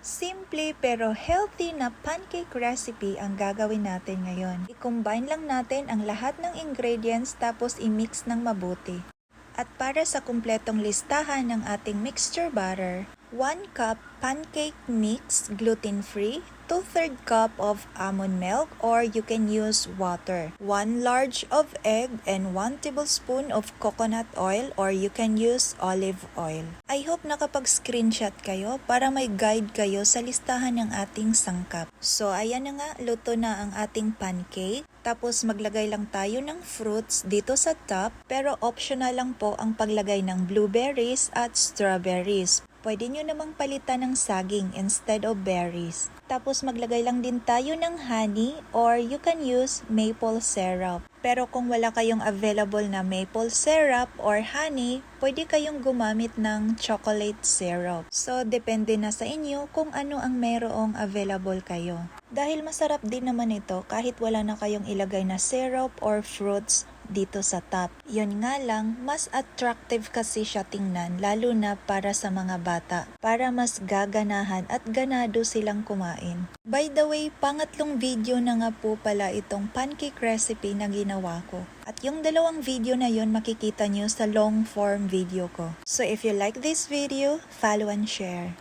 Simple pero healthy na pancake recipe ang gagawin natin ngayon. I-combine lang natin ang lahat ng ingredients tapos i-mix ng mabuti. At para sa kumpletong listahan ng ating mixture batter, 1 cup pancake mix gluten-free, 2/3 cup of almond milk or you can use water, 1 large of egg and 1 tablespoon of coconut oil or you can use olive oil. I hope nakapag-screenshot kayo para may guide kayo sa listahan ng ating sangkap. So ayan na nga, luto na ang ating pancake. Tapos maglagay lang tayo ng fruits dito sa top pero optional lang po ang paglagay ng blueberries at strawberries. Pwede nyo namang palitan ng saging instead of berries. Tapos maglagay lang din tayo ng honey or you can use maple syrup. Pero kung wala kayong available na maple syrup or honey, pwede kayong gumamit ng chocolate syrup. So depende na sa inyo kung ano ang merong available kayo. Dahil masarap din naman ito kahit wala na kayong ilagay na syrup or fruits dito sa top. Yun nga lang, mas attractive kasi siya tingnan lalo na para sa mga bata. Para mas gaganahan at ganado silang kumain. By the way, pangatlong video na nga po pala itong pancake recipe na ginawa ko. At yung dalawang video na yun makikita nyo sa long form video ko. So if you like this video, follow and share.